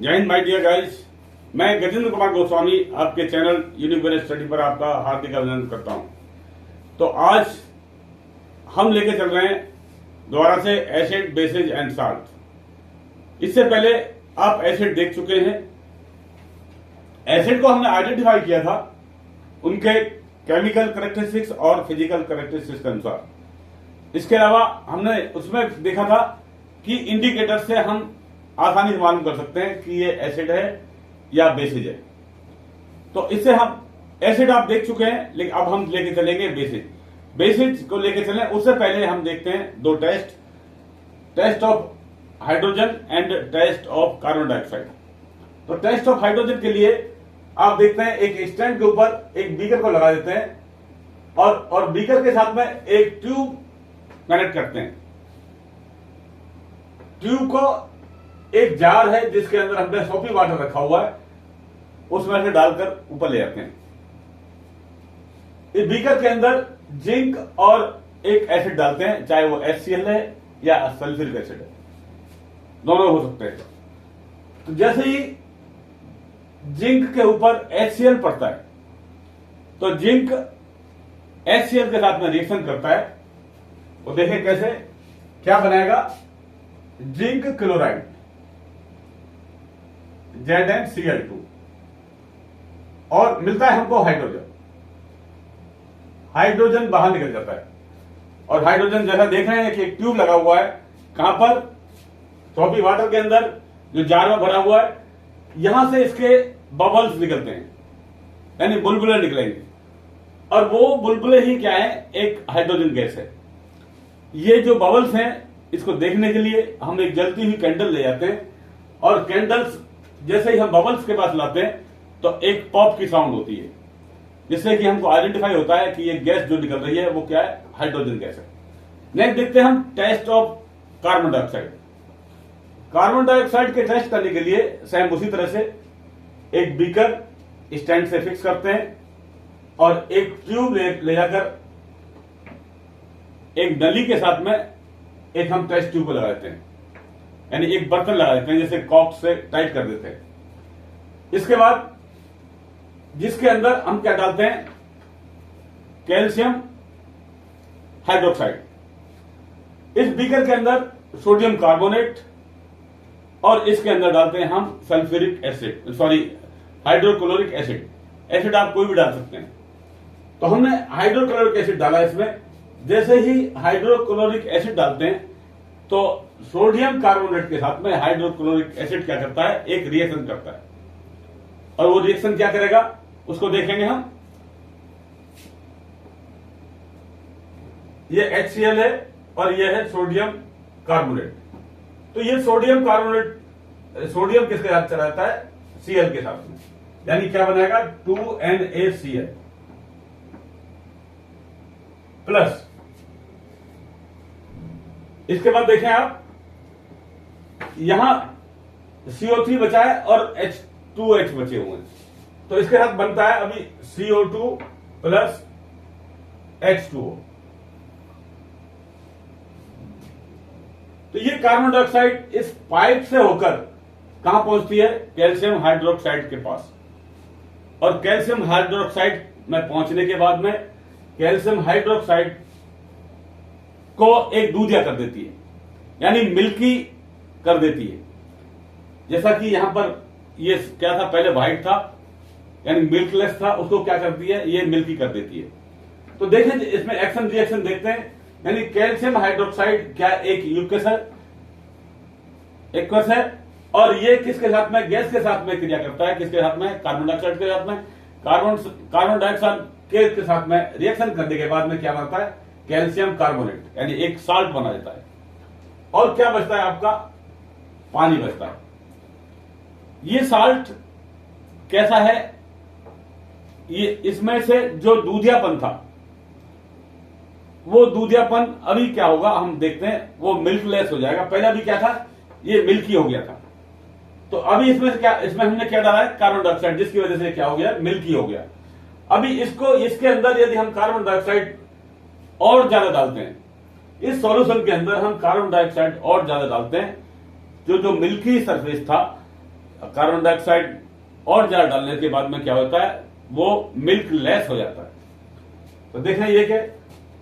जय Hind my dear guys. मैं गजेंद्र कुमार गोस्वामी आपके चैनल यूनिवर्स स्टडी पर आपका हार्दिक अभिनंदन करता हूं। तो आज हम लेके चल रहे हैं दोबारा से एसिड, बेसिस एंड साल्ट। इससे पहले आप एसिड देख चुके हैं। एसिड को हमने आइडेंटिफाई किया था उनके केमिकल कैरेक्टरिस्टिक्स और फिजिकल कैरेक्टरिस्टिक्स के अनुसार। इसके अलावा हमने उसमें देखा था कि इंडिकेटर से हम आसानी से मालूम कर सकते हैं कि ये एसिड है या बेसिस है। तो इससे हम एसिड आप देख चुके हैं, लेकिन अब हम लेके चलेंगे बेसिस। बेसिस को लेके चलें उससे पहले हम देखते हैं दो test of hydrogen and test of carbon dioxide. तो टेस्ट ऑफ हाइड्रोजन के लिए आप देखते हैं एक स्टैंड के ऊपर एक बीकर को लगा देते हैं और बीकर के साथ में एक ट्यूब कनेक्ट करते हैं। ट्यूब को एक जार है जिसके अंदर हमने सोपी वाटर रखा हुआ है, उसमें से डालकर ऊपर ले जाते हैं। इस बीकर के अंदर जिंक और एक एसिड डालते हैं, चाहे वो HCl है या सल्फ्यूरिक एसिड है, दोनों हो सकते हैं। तो जैसे ही जिंक के ऊपर HCl पड़ता है तो जिंक HCl के साथ में रिएक्शन करता है। वो देखें कैसे, क्या बनाएगा, जिंक क्लोराइड ZnCl2 और मिलता है हमको हाइड्रोजन। हाइड्रोजन बाहर निकल जाता है और हाइड्रोजन जैसा देख रहे हैं कि एक ट्यूब लगा हुआ है, कहां पर, सोपी वाटर के अंदर जो जार में भरा हुआ है, यहां से इसके बबल्स निकलते हैं, यानी बुलबुले निकलेंगे। और वो बुलबुले ही क्या है, एक हाइड्रोजन गैस है। ये जो बबल्स हैं, इसको देखने के लिए हम एक जलती हुई कैंडल ले जाते हैं और कैंडल्स जैसे ही हम बबल्स के पास लाते हैं तो एक पॉप की साउंड होती है, जिससे कि हमको आइडेंटिफाई होता है कि ये गैस जो निकल रही है वो क्या है, हाइड्रोजन गैस है। नेक्स्ट देखते हैं हम test of carbon dioxide. Carbon dioxide के टेस्ट करने के लिए सेम उसी तरह से एक बीकर स्टैंड से फिक्स करते हैं और एक ट्यूब ले जाकर एक नली के साथ में एक हम टेस्ट ट्यूब को लगा देते हैं, यानी एक बर्तन लगा देते हैं, जैसे कॉक से टाइट कर देते हैं। इसके बाद जिसके अंदर हम क्या डालते हैं, कैल्शियम हाइड्रोक्साइड। इस बीकर के अंदर सोडियम कार्बोनेट और इसके अंदर डालते हैं हम sulphuric acid, hydrochloric acid. Acid आप कोई भी डाल सकते हैं। तो हमने हाइड्रोक्लोरिक एसिड डाला इसमें। जैसे ही हाइड्रोक्लोरिक एसिड डालते हैं तो सोडियम कार्बोनेट के साथ में हाइड्रोक्लोरिक एसिड क्या करता है, एक रिएक्शन करता है। और वो रिएक्शन क्या करेगा उसको देखेंगे हम। ये HCl है और ये है सोडियम कार्बोनेट। तो ये सोडियम कार्बोनेट, सोडियम किसके साथ चला जाता है, Cl के साथ में, यानी क्या बनाएगा, 2NaCl प्लस। इसके बाद देखें आप, यहां CO3 बचा है और H2H बचे हुए हैं, तो इसके साथ बनता है अभी CO2 प्लस H2O। तो ये कार्बन डाइऑक्साइड इस पाइप से होकर कहां पहुंचती है, कैल्शियम हाइड्रोक्साइड के पास। और कैल्शियम हाइड्रोक्साइड में पहुंचने के बाद में कैल्शियम हाइड्रोक्साइड को एक दूधिया कर देती है, यानी मिल्की कर देती है। जैसा कि यहां पर ये क्या था, पहले व्हाइट था यानी मिल्कलेस था, उसको क्या करती है, ये मिल्की कर देती है। तो देखें इसमें एक्शन रिएक्शन देखते हैं, यानी कैल्शियम हाइड्रोक्साइड क्या एक एक्वस है और ये किसके साथ में, गैस के साथ में क्रिया करता है, किसके साथ में, कार्बन डाइऑक्साइड के साथ में। कार्बन डाइऑक्साइड के साथ में रिएक्शन करने के बाद में क्या बनता है, कैल्शियम कार्बोनेट, यानी एक साल्ट बना देता है। और क्या बचता है आपका, पानी बचता है। ये साल्ट कैसा है, ये इसमें से जो दूधियापन था, वो दूधियापन अभी क्या होगा हम देखते हैं, वो मिल्कलेस हो जाएगा। पहले अभी क्या था, ये मिल्की हो गया था। तो अभी इसमें से क्या, इसमें हमने क्या डाला है, कार्बन डाइऑक्साइड, जिसकी वजह से क्या हो गया, मिल्की हो गया। अभी इसको, इसके अंदर यदि हम कार्बन डाइऑक्साइड और ज्यादा डालते हैं, इस सॉल्यूशन के अंदर हम कार्बन डाइऑक्साइड और ज्यादा डालते हैं, जो मिल्की सरफेस था कार्बन डाइऑक्साइड और ज्यादा डालने के बाद में क्या होता है, वो मिल्क लेस हो जाता है। तो देखें ये क्या,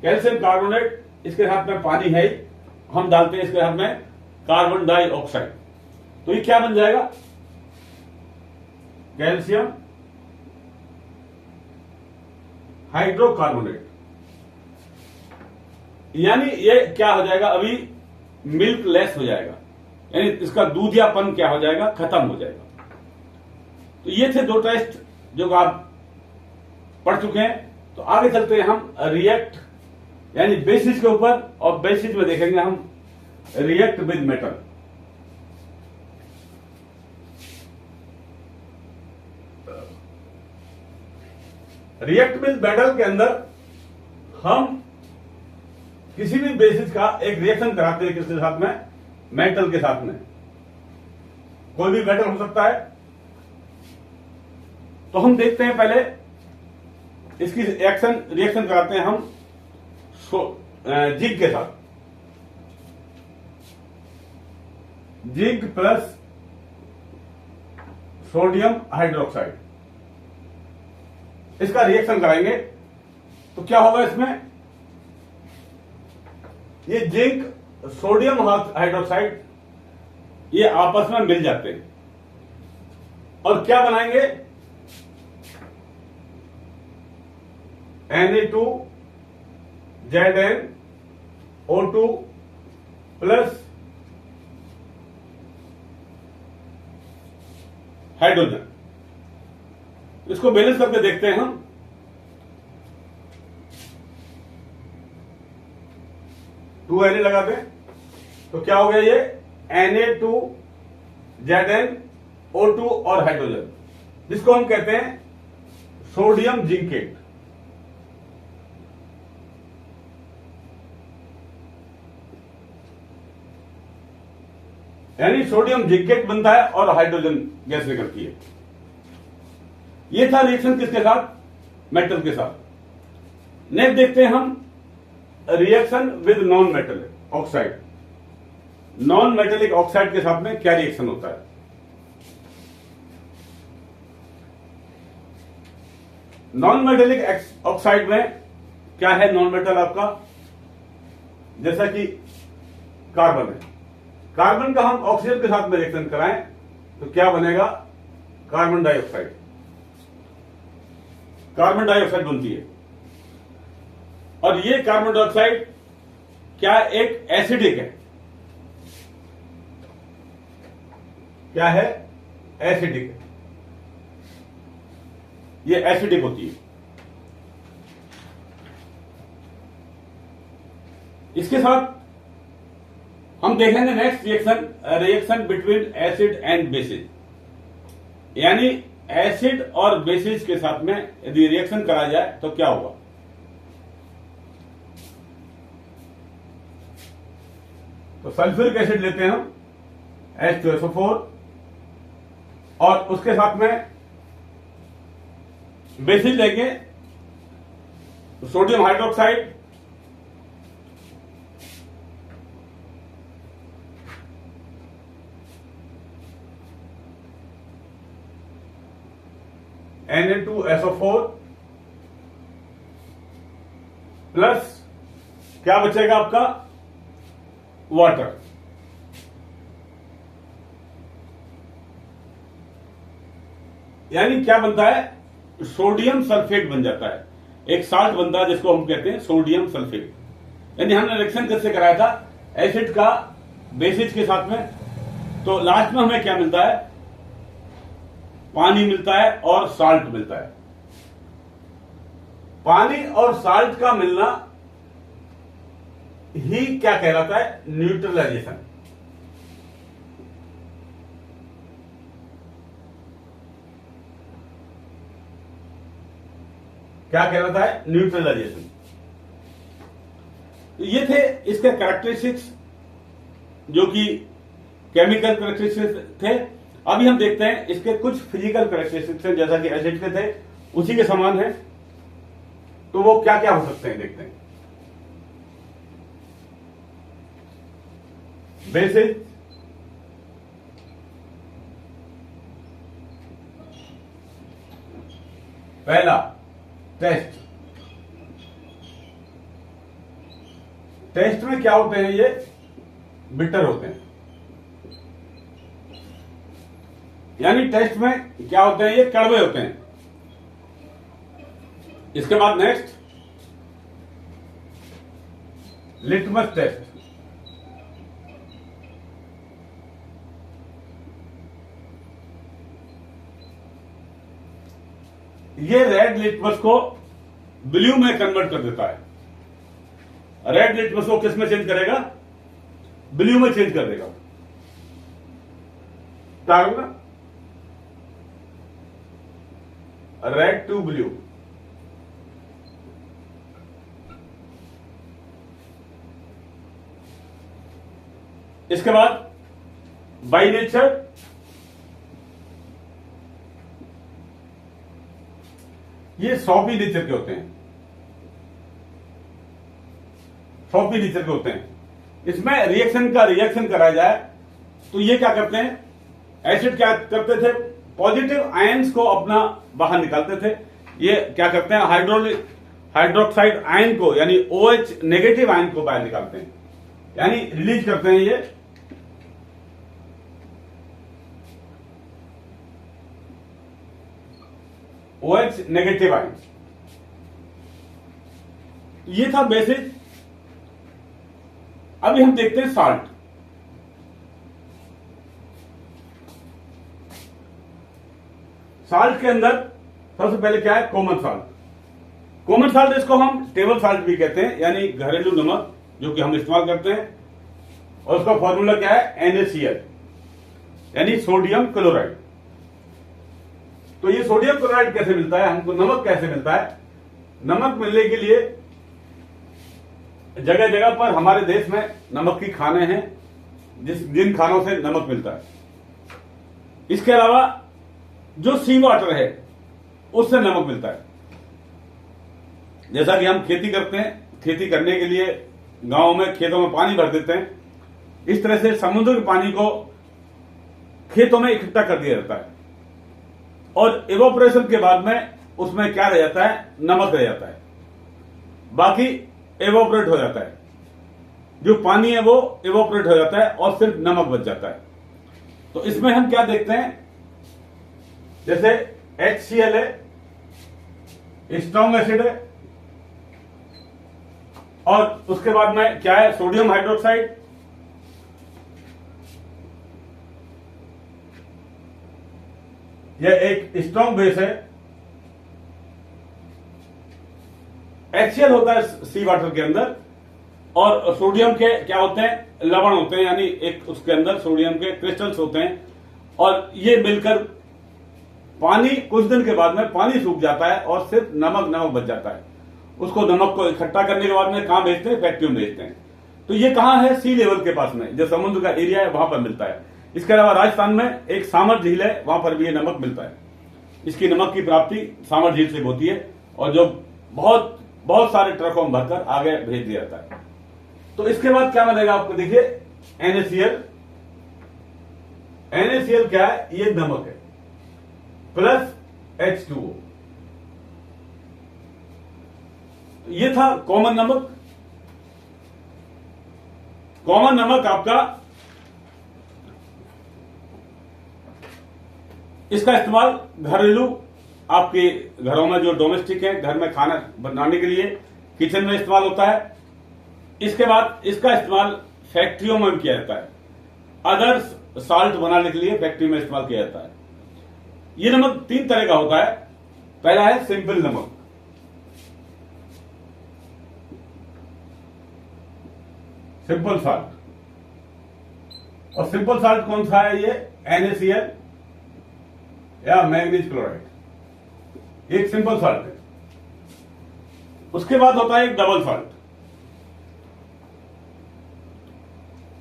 कैल्शियम कार्बोनेट, इसके साथ में पानी है ही, हम डालते हैं इसके साथ में कार्बन डाइऑक्साइड, तो ये क्या बन जाएगा, कैल्शियम हाइड्रोकार्बोनेट। यानी ये क्या हो जाएगा, अभी मिल्क लेस हो जाएगा, यानी इसका दूधियापन क्या हो जाएगा, खत्म हो जाएगा। तो ये थे दो टेस्ट जो आप पढ़ चुके हैं। तो आगे चलते हैं हम रिएक्ट यानी बेसिस के ऊपर, और बेसिस में देखेंगे हम react with metal. React with metal के अंदर हम किसी भी बेसिस का एक रिएक्शन कराते हैं, किसके साथ में, मेटल के साथ में। कोई भी मेटल हो सकता है। तो हम देखते हैं पहले इसकी रिएक्शन कराते हैं हम जिंक के साथ। जिंक प्लस सोडियम हाइड्रोक्साइड, इसका रिएक्शन कराएंगे तो क्या होगा इसमें, ये जिंक सोडियम हाइड्रोक्साइड ये आपस में मिल जाते हैं और क्या बनाएंगे, Na2ZnO2 प्लस हाइड्रोजन। इसको बैलेंस करके देखते हैं हम। टू Na लगा दें तो क्या हो गया, ये Na2ZnO2 और हाइड्रोजन, जिसको हम कहते हैं सोडियम जिंकेट। यानी सोडियम जिंकेट बनता है और हाइड्रोजन गैस निकलती है। ये था रिएक्शन किसके साथ, मेटल के साथ। नेक्स्ट देखते हैं हम reaction with non metallic oxide. Non metallic oxide के साथ में क्या रिएक्शन होता है। नॉन मेटेलिक ऑक्साइड में क्या है, नॉन मेटल आपका जैसा कि कार्बन है। कार्बन का हम ऑक्सीजन के साथ में रिएक्शन कराएं तो क्या बनेगा, कार्बन डाइऑक्साइड। कार्बन डाइऑक्साइड बनती है। और ये कार्बन डाइऑक्साइड क्या एक एसिडिक है, क्या है, एसिडिक है, ये एसिडिक होती है। इसके साथ हम देखेंगे next reaction between acid and bases. यानी एसिड और बेसिस के साथ में यदि रिएक्शन करा जाए तो क्या होगा। तो सल्फ्यूरिक एसिड लेते हैं हम H2SO4 और उसके साथ में बेसिस लेंगे सोडियम हाइड्रोक्साइड, Na2SO4 प्लस क्या बचेगा आपका, वाटर। यानी क्या बनता है, सोडियम सल्फेट बन जाता है। एक साल्ट बनता है जिसको हम कहते हैं सोडियम सल्फेट। यानी हमने रिएक्शन कैसे कराया था, एसिड का बेसिस के साथ में, तो लास्ट में हमें क्या मिलता है, पानी मिलता है और साल्ट मिलता है। पानी और साल्ट का मिलना ही क्या कहलाता है, न्यूट्रलाइजेशन। क्या कहलाता है, न्यूट्रलाइजेशन। तो ये थे इसके कैरेक्टरिस्टिक्स जो कि केमिकल कैरेक्टरिस्टिक्स थे। अभी हम देखते हैं इसके कुछ फिजिकल कैरेक्टरिस्टिक्स हैं, जैसा कि एसिड के थे उसी के समान है, तो वो क्या क्या हो सकते हैं देखते हैं। बेसिस पहला टेस्ट। टेस्ट में क्या होते हैं, ये बिटर होते हैं, यानी टेस्ट में क्या होते हैं, ये कड़वे होते हैं। इसके बाद नेक्स्ट लिटमस टेस्ट। ये रेड लिटमस को ब्लू में कन्वर्ट कर देता है। रेड लिटमस को किस में चेंज करेगा, ब्लू में चेंज कर देगा। क्या होगा, रेड टू ब्लू। इसके बाद बाय नेचर ये सॉपी नेचर के होते हैं, सॉपी नेचर के होते हैं। इसमें रिएक्शन कराया जाए तो ये क्या करते हैं, एसिड क्या करते थे, पॉजिटिव आयंस को अपना बाहर निकालते थे। ये क्या करते हैं, हाइड्रोक्साइड आयन को यानी OH नेगेटिव आयन को बाहर निकालते हैं, यानी रिलीज करते हैं ये OH नेगेटिव आयन। ये था बेसिक। अभी हम देखते हैं साल्ट। साल्ट के अंदर सबसे पहले क्या है, कॉमन साल्ट। कॉमन साल्ट इसको हम टेबल साल्ट भी कहते हैं, यानी घरेलू नमक जो कि हम इस्तेमाल करते हैं। और उसका फॉर्मूला क्या है, NaCl यानी सोडियम क्लोराइड। तो ये सोडियम क्लोराइड कैसे मिलता है हमको, नमक कैसे मिलता है। नमक मिलने के लिए जगह जगह पर हमारे देश में नमक की खाने हैं, जिन खानों से नमक मिलता है। इसके अलावा जो सी वाटर है उससे नमक मिलता है। जैसा कि हम खेती करते हैं, खेती करने के लिए गांव में खेतों में पानी भर देते हैं, इस तरह से समुद्र के पानी को खेतों में इकट्ठा कर दिया जाता है और इवोपरेशन के बाद में उसमें क्या रह जाता है, नमक रह जाता है, बाकी इवोपरेट हो जाता है। जो पानी है वो इवोपरेट हो जाता है और सिर्फ नमक बच जाता है। तो इसमें हम क्या देखते हैं, जैसे HCl है, स्ट्रॉन्ग एसिड है, और उसके बाद में क्या है, सोडियम हाइड्रोक्साइड, यह एक स्ट्रॉन्ग बेस है। HCl होता है सी वाटर के अंदर, और सोडियम के क्या होते हैं, लवण होते हैं, यानी एक उसके अंदर सोडियम के क्रिस्टल्स होते हैं, और ये मिलकर पानी कुछ दिन के बाद में पानी सूख जाता है और सिर्फ नमक बच जाता है। उसको नमक को इकट्ठा करने के बाद में कहां भेजते हैं, फैक्ट्री में भेजते हैं। तो ये कहां है, सी लेवल के पास में, जो समुद्र का एरिया है वहां पर मिलता है। इसके अलावा राजस्थान में एक सामर झील है, वहां पर भी ये नमक मिलता है। इसकी नमक की प्राप्ति सामर झील से होती है, और जो बहुत बहुत सारे ट्रकों में भरकर आगे भेज दिया जाता है। तो इसके बाद क्या मिलेगा आपको, देखिए NaCl। NaCl क्या है, ये नमक है, प्लस H2O। ये था कॉमन नमक। कॉमन नमक आपका, इसका इस्तेमाल घरेलू, आपके घरों में जो डोमेस्टिक है, घर में खाना बनाने के लिए किचन में इस्तेमाल होता है। इसके बाद इसका इस्तेमाल फैक्ट्रियों में भी किया जाता है। अदर साल्ट बनाने के लिए फैक्ट्री में इस्तेमाल किया जाता है। ये नमक 3 तरह का होता है। पहला है सिंपल नमक, सिंपल साल्ट। और सिंपल साल्ट कौन सा है, ये NaCl या मैग्नीज क्लोराइड, एक सिंपल साल्ट है। उसके बाद होता है एक डबल साल्ट।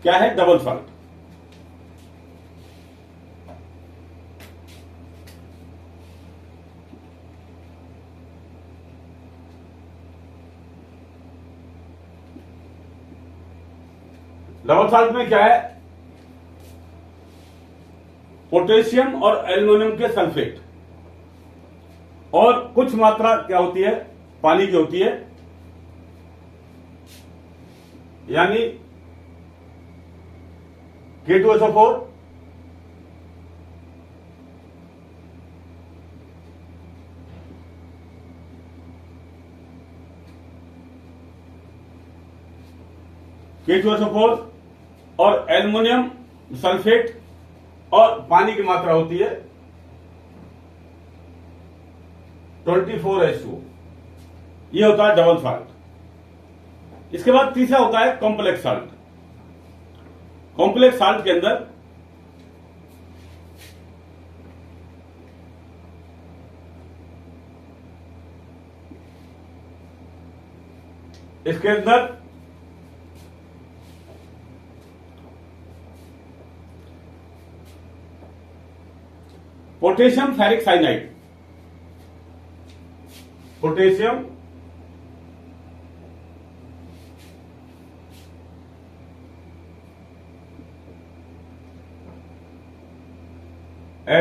क्या है डबल साल्ट, डबल साल्ट में क्या है, पोटेशियम और एल्युमिनियम के सल्फेट, और कुछ मात्रा क्या होती है, पानी की होती है, यानी K2SO4 K2SO4 और एल्युमिनियम सल्फेट और पानी की मात्रा होती है 24H2O। ये होता है डबल साल्ट। इसके बाद तीसरा होता है कॉम्प्लेक्स साल्ट। कॉम्प्लेक्स साल्ट के अंदर इसके अंदर potassium ferric cyanide, potassium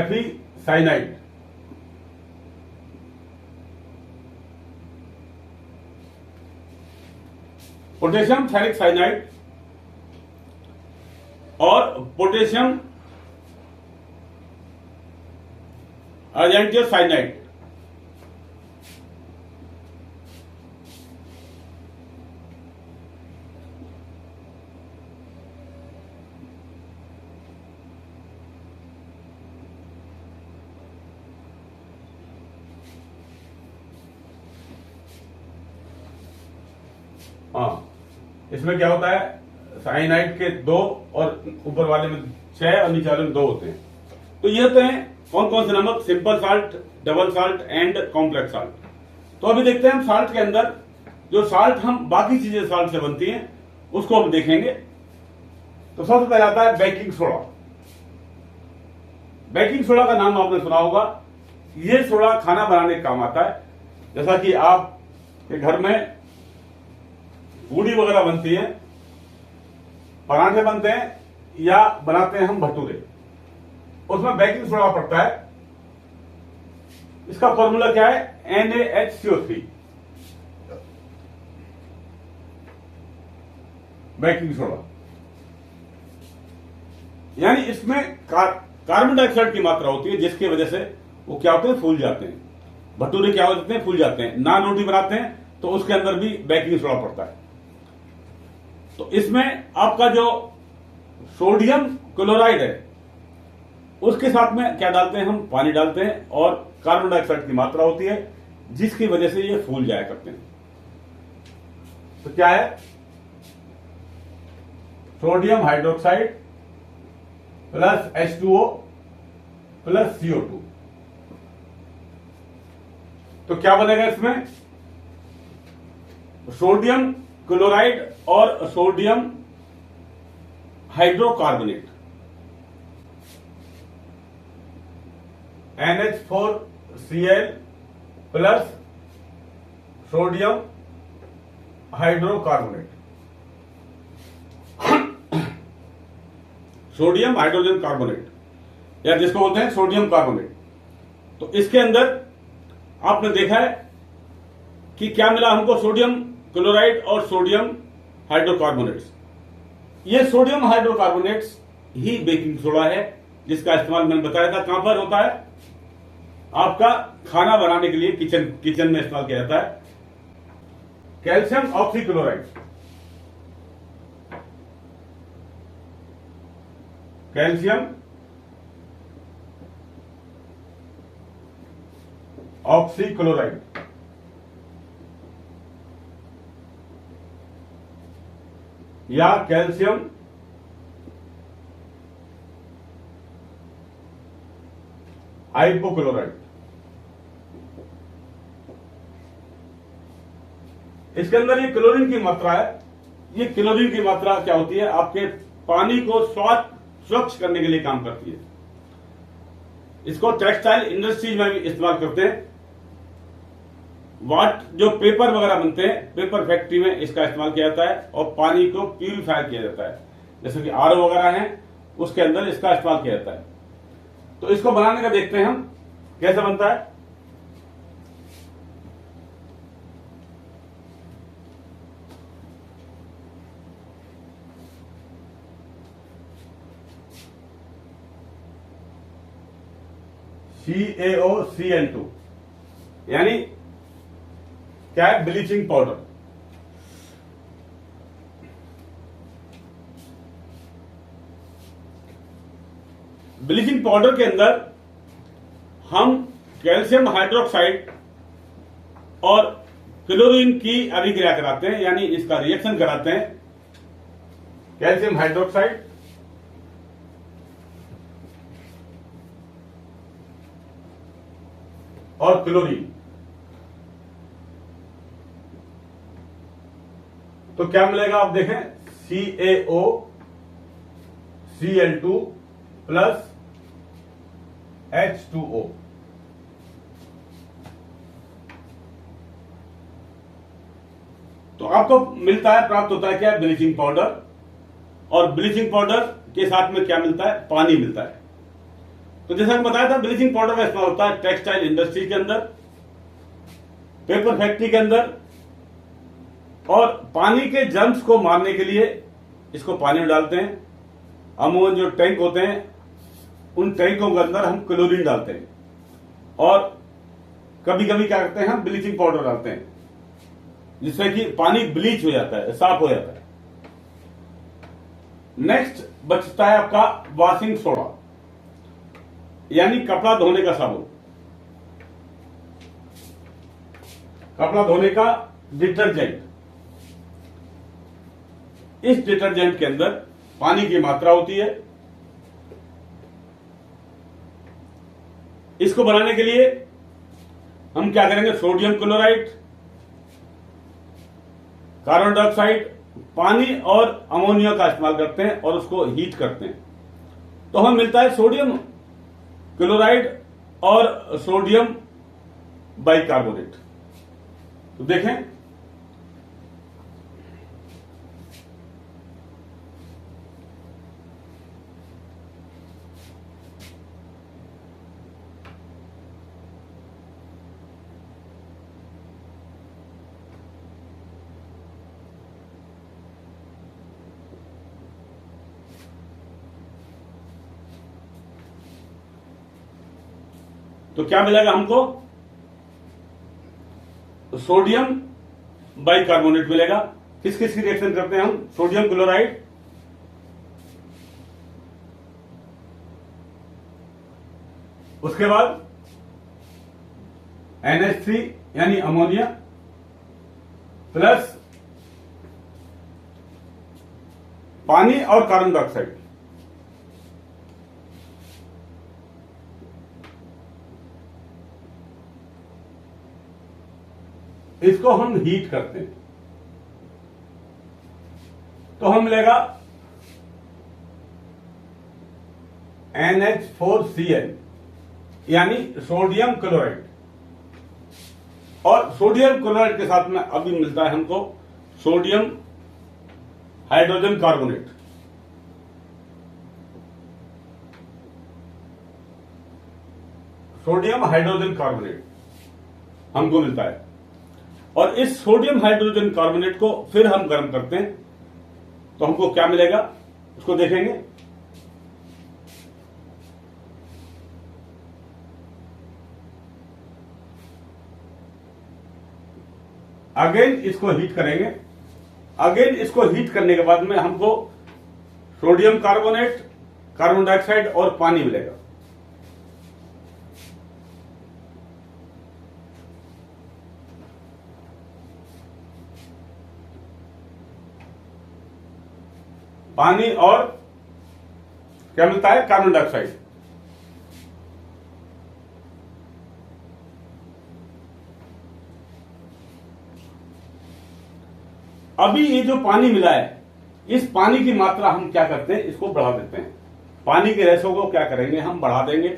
Fe cyanide, potassium ferric cyanide और पोटेशियम अर्जेंटियस साइनाइड। हाँ, इसमें क्या होता है, साइनाइड के 2 और ऊपर वाले में 6 और नीचे वाले में 2 होते हैं। तो ये होते हैं कौन कौन से नमक, simple salt, double salt and complex salt. तो अभी देखते हैं हम साल्ट के अंदर जो साल्ट हम बाकी चीजें साल्ट से बनती हैं उसको हम देखेंगे। तो सबसे पहले आता है बेकिंग सोडा। बेकिंग सोडा का नाम आपने सुना होगा। ये सोडा खाना बनाने का काम आता है। जैसा कि आप के घर में पूड़ी वगैरह बनती है, पराठे बनते हैं या बनाते हैं हम भटूरे, उसमें बेकिंग सोडा पड़ता है। इसका फॉर्मूला क्या है, NaHCO3। बेकिंग सोडा यानी इसमें कार्बन डाइऑक्साइड की मात्रा होती है, जिसकी वजह से वो क्या होते हैं, फूल जाते हैं। भटूरे क्या हो जाते हैं, फूल जाते हैं। नान रोटी बनाते हैं तो उसके अंदर भी बेकिंग सोडा पड़ता है। तो इसमें आपका जो सोडियम क्लोराइड है उसके साथ में क्या डालते हैं, हम पानी डालते हैं और कार्बन डाइऑक्साइड की मात्रा होती है, जिसकी वजह से ये फूल जाया करते हैं। तो क्या है, sodium hydroxide plus H2O plus CO2। तो क्या बनेगा इसमें, सोडियम क्लोराइड और sodium hydrocarbonate, NH4Cl plus sodium hydrocarbonate, sodium hydrogen carbonate या जिसको बोलते हैं सोडियम कार्बोनेट। तो इसके अंदर आपने देखा है कि क्या मिला हमको, सोडियम क्लोराइड और सोडियम हाइड्रोकार्बोनेट्स। ये सोडियम हाइड्रोकार्बोनेट्स ही बेकिंग सोडा है, जिसका इस्तेमाल मैंने बताया था कहां पर होता है, आपका खाना बनाने के लिए किचन में इस्तेमाल किया जाता है। कैल्शियम ऑक्सीक्लोराइड, कैल्शियम ऑक्सीक्लोराइड या कैल्शियम हाइपोक्लोराइड। इसके अंदर ये क्लोरीन की मात्रा है। ये क्लोरीन की मात्रा क्या होती है, आपके पानी को स्वच्छ करने के लिए काम करती है। इसको टेक्सटाइल इंडस्ट्रीज में भी इस्तेमाल करते हैं। जो पेपर वगैरह बनते हैं, पेपर फैक्ट्री में इसका इस्तेमाल किया जाता है और पानी को प्यूरिफाई किया जाता है। जैसे कि RO वगैरह हैं, उसके अंदर इसका इस्तेमाल किया जाता है। तो इसको बनाने का देखते हैं हम कैसे बनता है। CaOCl2 यानी क्या है, ब्लीचिंग पाउडर। ब्लीचिंग पाउडर के अंदर हम कैल्शियम हाइड्रोक्साइड और क्लोरीन की अभिक्रिया कराते हैं, यानी इसका रिएक्शन कराते हैं। कैल्शियम हाइड्रोक्साइड और क्लोरीन। तो क्या मिलेगा, आप देखें, CaOCl2 प्लस H2O। तो आपको मिलता है, प्राप्त होता है क्या, ब्लीचिंग पाउडर। और ब्लीचिंग पाउडर के साथ में क्या मिलता है, पानी मिलता है। तो जैसा कि बताया था, ब्लीचिंग पाउडर का इस्तेमाल होता है टेक्सटाइल इंडस्ट्री के अंदर, पेपर फैक्ट्री के अंदर, और पानी के जर्म्स को मारने के लिए इसको पानी में डालते हैं। अमूमन जो टैंक होते हैं, उन टैंकों के अंदर हम क्लोरीन डालते हैं, और कभी कभी क्या करते हैं, हम ब्लीचिंग पाउडर डालते हैं, जिससे कि पानी ब्लीच हो जाता है, साफ हो जाता है। नेक्स्ट बचता है आपका वॉशिंग सोडा, यानी कपड़ा धोने का साबुन, कपड़ा धोने का डिटर्जेंट। इस डिटर्जेंट के अंदर पानी की मात्रा होती है। इसको बनाने के लिए हम क्या करेंगे, सोडियम क्लोराइड, कार्बन डाइऑक्साइड, पानी और अमोनिया का इस्तेमाल करते हैं और उसको हीट करते हैं। तो हमें मिलता है सोडियम क्लोराइड और सोडियम बाइकार्बोनेट। तो देखें, तो क्या मिलेगा हमको, सोडियम बाइकार्बोनेट मिलेगा। किस किस की रिएक्शन करते हैं हम, सोडियम क्लोराइड, उसके बाद NH3 यानी अमोनिया, प्लस पानी और कार्बन डाइऑक्साइड। इसको हम हीट करते हैं, तो हम मिलेगा NH4Cl यानी सोडियम क्लोराइड। और सोडियम क्लोराइड के साथ में अभी मिलता है हमको sodium hydrogen carbonate. Sodium hydrogen carbonate हमको मिलता है, और इस सोडियम हाइड्रोजन कार्बोनेट को फिर हम गर्म करते हैं, तो हमको क्या मिलेगा, उसको देखेंगे। अगेन इसको हीट करेंगे। अगेन इसको हीट करने के बाद में हमको सोडियम कार्बोनेट, कार्बन डाइऑक्साइड और पानी मिलेगा। पानी और क्या मिलता है, कार्बन डाइऑक्साइड। अभी ये जो पानी मिला है, इस पानी की मात्रा हम क्या करते हैं, इसको बढ़ा देते हैं। पानी के रेशो को क्या करेंगे, हम बढ़ा देंगे,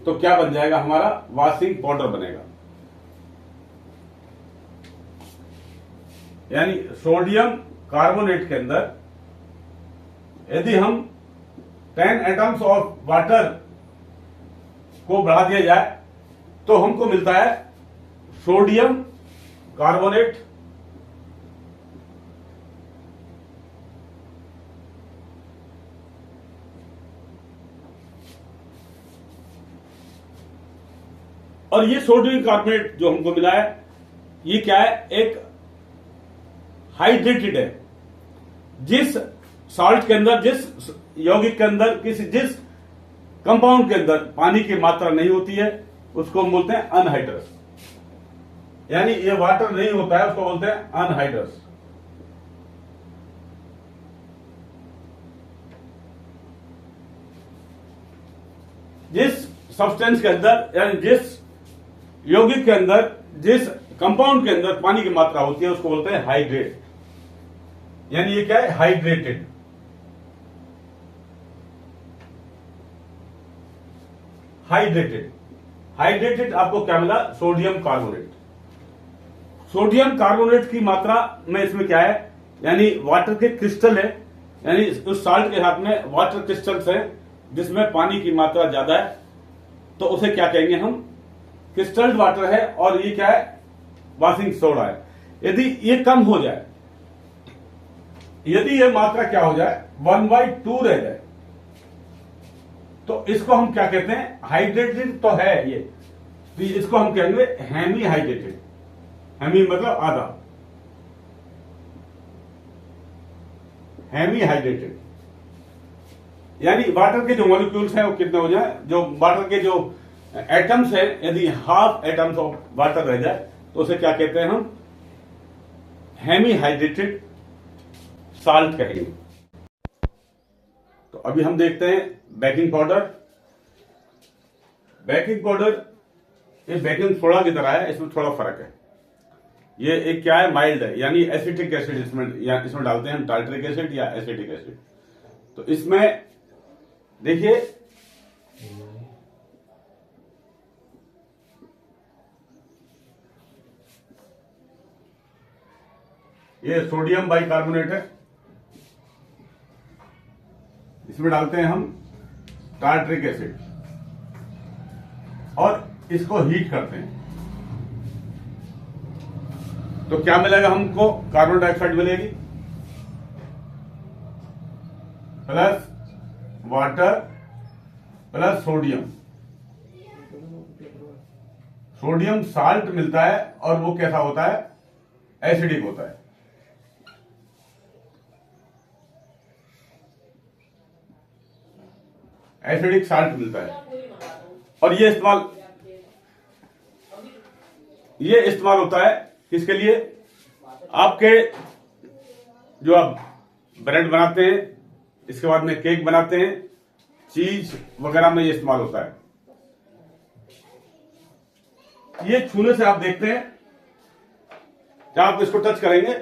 तो क्या बन जाएगा, हमारा वॉशिंग पाउडर बनेगा। यानी सोडियम कार्बोनेट के अंदर यदि हम 10 एटम्स ऑफ वाटर को बढ़ा दिया जाए, तो हमको मिलता है सोडियम कार्बोनेट और ये सोडियम कार्बोनेट जो हमको मिला है, ये क्या है, एक हाइड्रेटेड है। जिस सॉल्ट के अंदर, जिस यौगिक के अंदर, जिस कंपाउंड के अंदर पानी की मात्रा नहीं होती है, उसको हम बोलते हैं अनहाइड्रस। यानी ये वाटर नहीं होता है, उसको बोलते हैं अनहाइड्रस। जिस सब्सटेंस के अंदर, यानी जिस यौगिक के अंदर, जिस कंपाउंड के अंदर पानी की मात्रा होती है, उसको बोलते हैं हाइड्रेट। यानी ये क्या है, हाइड्रेटेड। हाइड्रेटेड, हाइड्रेटेड आपको क्या मिला, सोडियम कार्बोनेट। सोडियम कार्बोनेट की मात्रा में इसमें क्या है, यानी वाटर के क्रिस्टल है, यानी उस साल्ट के साथ में वाटर क्रिस्टल्स है जिसमें पानी की मात्रा ज्यादा है, तो उसे क्या कहेंगे हम, क्रिस्टल्ड वाटर है। और ये क्या है, वॉशिंग सोडा है। यदि ये कम हो जाए, यदि ये मात्रा क्या हो जाए, 1/2 रह जाए, तो इसको हम क्या कहते हैं, हाइड्रेटेड तो है ये, तो इसको हम कहेंगे हेमी हाइड्रेटेड। हेमी मतलब आधा, हेमी हाइड्रेटेड। यानी वाटर के जो मॉलिक्यूल्स हैं वो कितने हो जाए, जो वाटर के जो एटम्स है, यदि हाफ एटम्स ऑफ वाटर रह जाए तो उसे क्या कहते हैं हम, हेमी हाइड्रेटेड साल्ट कहेंगे। तो अभी हम देखते हैं बेकिंग पाउडर। बेकिंग पाउडर ये बेकिंग सोडा की तरह है, इसमें थोड़ा फर्क है। ये एक क्या है, माइल्ड है, यानी एसिटिक एसिड इसमें डालते हैं हम, टार्टरिक एसिड या एसिटिक एसिड। तो इसमें देखिए ये सोडियम बाइकार्बोनेट है, इसमें डालते हैं हम टार्टरिक एसिड और इसको हीट करते हैं, तो क्या मिलेगा हमको, कार्बन डाइऑक्साइड मिलेगी plus water plus sodium. Sodium salt मिलता है और वो कैसा होता है, एसिडिक होता है। एसिडिक साल्ट मिलता है और ये इस्तेमाल होता है किसके लिए, आपके जो आप ब्रेड बनाते हैं, इसके बाद में केक बनाते हैं, चीज वगैरह में ये इस्तेमाल होता है। ये छूने से आप देखते हैं, जब आप इसको टच करेंगे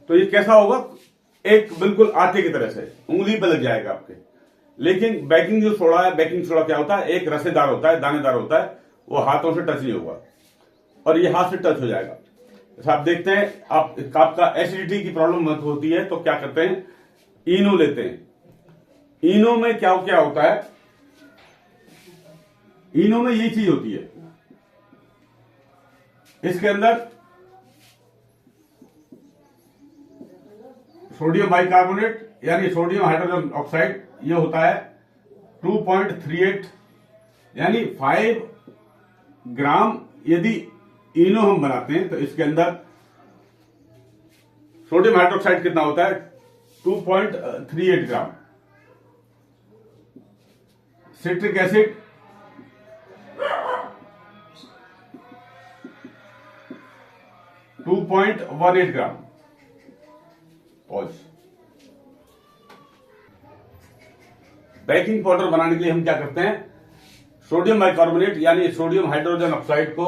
तो ये कैसा होगा, एक बिल्कुल आटे की तरह से उंगली पे लग जाएगा आपके। लेकिन बेकिंग जो सोडा है, बेकिंग सोडा क्या होता है, एक रसेदार होता है, दानेदार होता है, वो हाथों से टच नहीं होगा और ये हाथ से टच हो जाएगा। जैसे आप देखते हैं, आपका एसिडिटी की प्रॉब्लम होती है तो क्या करते हैं, इनो लेते हैं। इनो में क्या क्या होता है, इनो में ये चीज होती है, इसके अंदर सोडियम बाइकार्बोनेट यानी सोडियम हाइड्रोजन ऑक्साइड, ये होता है 2.38 यानी 5 ग्राम। यदि इनो हम बनाते हैं तो इसके अंदर सोडियम हाइड्रोक्साइड कितना होता है, 2.38 ग्राम। सिट्रिक एसिड 2.18 ग्राम। पॉज। बेकिंग पाउडर बनाने के लिए हम क्या करते हैं, सोडियम बाइकार्बोनेट यानी सोडियम हाइड्रोजन ऑक्साइड को,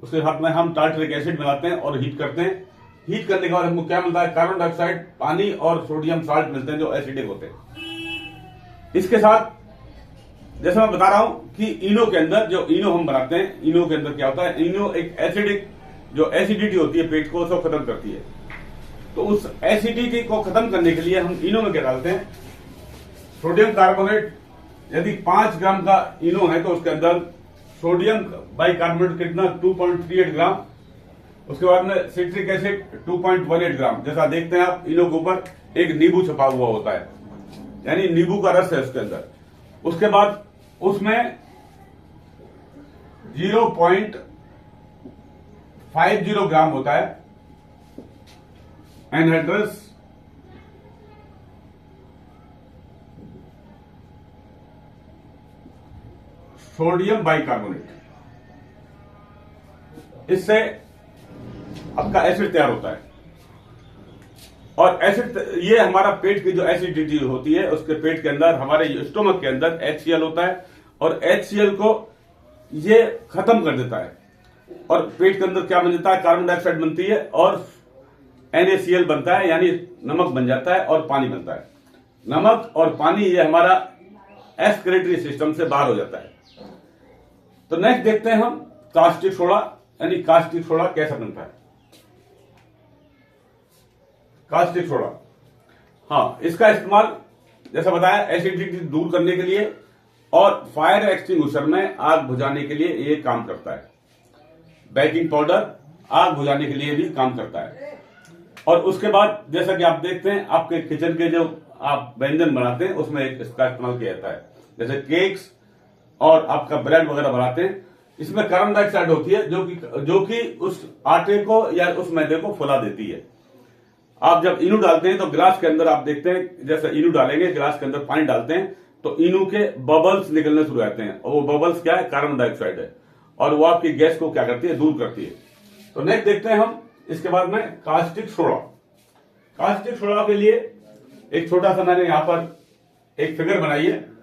उसके साथ में हम टार्टरिक एसिड बनाते हैं और हीट करते हैं। हीट करने के बाद हमको क्या मिलता है, कार्बन डाइऑक्साइड, पानी और सोडियम साल्ट मिलते हैं जो एसिडिक होते हैं। इसके साथ जैसे मैं बता रहा हूं कि इनो के अंदर, जो इनो हम बनाते हैं, इनो के अंदर क्या होता है, इनो एक एसिडिक, जो एसिडिटी होती है पेट को, उसको खत्म करती है। तो उस एसिडिटी को खत्म करने के लिए हम इनो में क्या डालते हैं, सोडियम कार्बोनेट। यदि 5 ग्राम का इनो है तो उसके अंदर सोडियम बाइकार्बोनेट कितना, 2.38 ग्राम। उसके बाद में सिट्रिक एसिड 2.18 ग्राम। जैसा देखते हैं आप, इनो के ऊपर एक नींबू छपा हुआ होता है, यानी नींबू का रस है उसके अंदर। उसके बाद उसमें 0.50 ग्राम होता है एनहाइड्रस सोडियम बाइकार्बोनेट। इससे आपका एसिड तैयार होता है और एसिड ये हमारा पेट की जो एसिडिटी होती है उसके पेट के अंदर हमारे स्टोमक के अंदर HCl होता है और HCl को ये खत्म कर देता है और पेट के अंदर क्या बन जाता है, कार्बन डाइऑक्साइड बनती है और NaCl बनता है, यानी नमक बन जाता है और पानी बनता है। नमक और पानी ये हमारा एक्सक्रीटरी सिस्टम से बाहर हो जाता है। तो नेक्स्ट देखते हैं हम कास्टिक सोडा, यानी कास्टिक सोडा कैसा बनता है। कास्टिक सोडा, हाँ, इसका इस्तेमाल जैसा बताया एसिडिटी दूर करने के लिए और फायर एक्सटिंग्विशर में आग बुझाने के लिए ये काम करता है। बेकिंग पाउडर आग बुझाने के लिए भी काम करता है। और उसके बाद जैसा कि आप देखते हैं आपके किचन के जो आप व्यंजन बनाते हैं उसमें इसका इस्तेमाल किया जाता है, जैसे केक्स और आपका ब्रेड वगैरह बनाते हैं। इसमें कार्बन डाइऑक्साइड होती है जो कि उस आटे को या उस मैदे को फुला देती है। आप जब इनू डालते हैं तो गिलास के अंदर आप देखते हैं, जैसे इनू डालेंगे गिलास के अंदर पानी डालते हैं तो इनू के बबल्स निकलने शुरू होते हैं और वो बबल्स क्या है, कार्बन डाइऑक्साइड है और वो आपकी गैस को क्या करती है, दूर करती है। तो नेक्स्ट देखते हैं हम इसके बाद में कास्टिक सोडा। कास्टिक सोडा के लिए एक छोटा सा मैंने यहां पर एक फिगर बनाई है।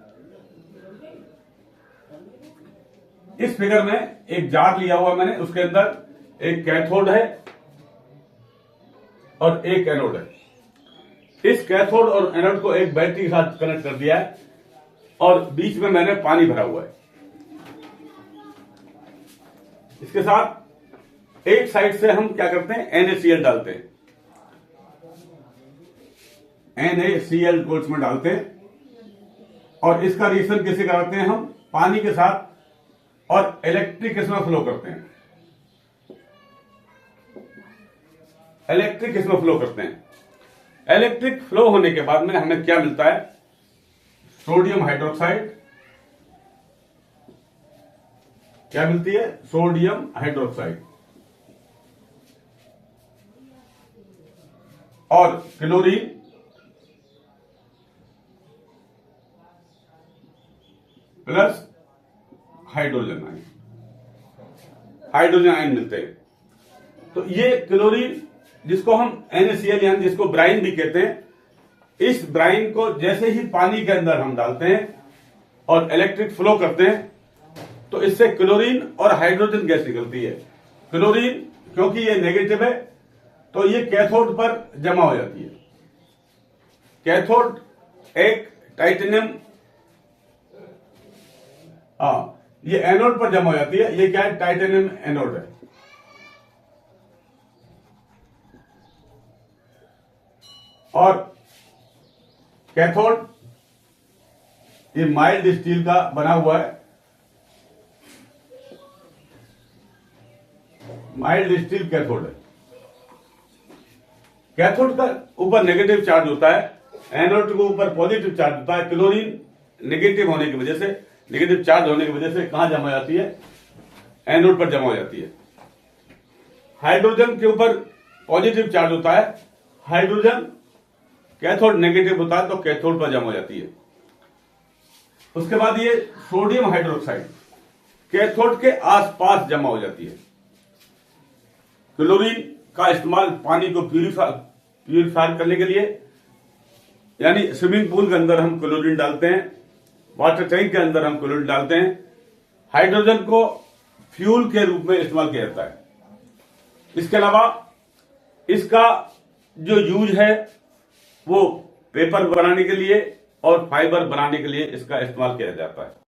इस फिगर में एक जार लिया हुआ मैंने, उसके अंदर एक कैथोड है और एक एनोड है। इस कैथोड और एनोड को एक बैटरी के साथ कनेक्ट कर दिया है और बीच में मैंने पानी भरा हुआ है। इसके साथ एक साइड से हम क्या करते हैं, NaCl डालते हैं, NaCl को इसमें डालते हैं और इसका रिएक्शन कैसे कराते हैं, हम पानी के साथ और इलेक्ट्रिक इसमें फ्लो करते हैं। इलेक्ट्रिक इसमें फ्लो करते हैं। इलेक्ट्रिक फ्लो होने के बाद में हमें क्या मिलता है, सोडियम हाइड्रोक्साइड। क्या मिलती है, सोडियम हाइड्रोक्साइड और chlorine plus hydrogen ion, hydrogen ion मिलते हैं। तो ये क्लोरीन जिसको हम NaCl यानी जिसको ब्राइन भी कहते हैं, इस ब्राइन को जैसे ही पानी के अंदर हम डालते हैं और इलेक्ट्रिक फ्लो करते हैं तो इससे क्लोरीन और हाइड्रोजन गैस निकलती है। क्लोरीन क्योंकि ये नेगेटिव है तो ये कैथोड पर जमा हो जाती है। कैथोड एक टाइटेनियम, ये एनोड पर जमा हो जाती है। ये क्या है, टाइटेनियम एनोड है। और कैथोड ये माइल्ड स्टील का बना हुआ है, माइल्ड स्टील कैथोड है। कैथोड का ऊपर नेगेटिव चार्ज होता है, एनोड के ऊपर पॉजिटिव चार्ज होता है। क्लोरीन नेगेटिव होने की वजह से, नेगेटिव चार्ज होने की वजह से कहां जमा हो जाती है, एनोड पर जमा हो जाती है। हाइड्रोजन के ऊपर पॉजिटिव चार्ज होता है, हाइड्रोजन कैथोड नेगेटिव होता है तो कैथोड पर जमा हो जाती है। उसके बाद ये सोडियम हाइड्रोक्साइड कैथोड के आसपास जमा हो जाती है। क्लोरीन का इस्तेमाल पानी को प्यूरिफाई करने के लिए, यानी स्विमिंग पूल के अंदर हम क्लोरीन डालते हैं, वाटर टैंक के अंदर हम क्लोरीन डालते हैं। हाइड्रोजन को फ्यूल के रूप में इस्तेमाल किया जाता है। इसके अलावा इसका जो यूज है वो पेपर बनाने के लिए और फाइबर बनाने के लिए इसका इस्तेमाल किया जाता है।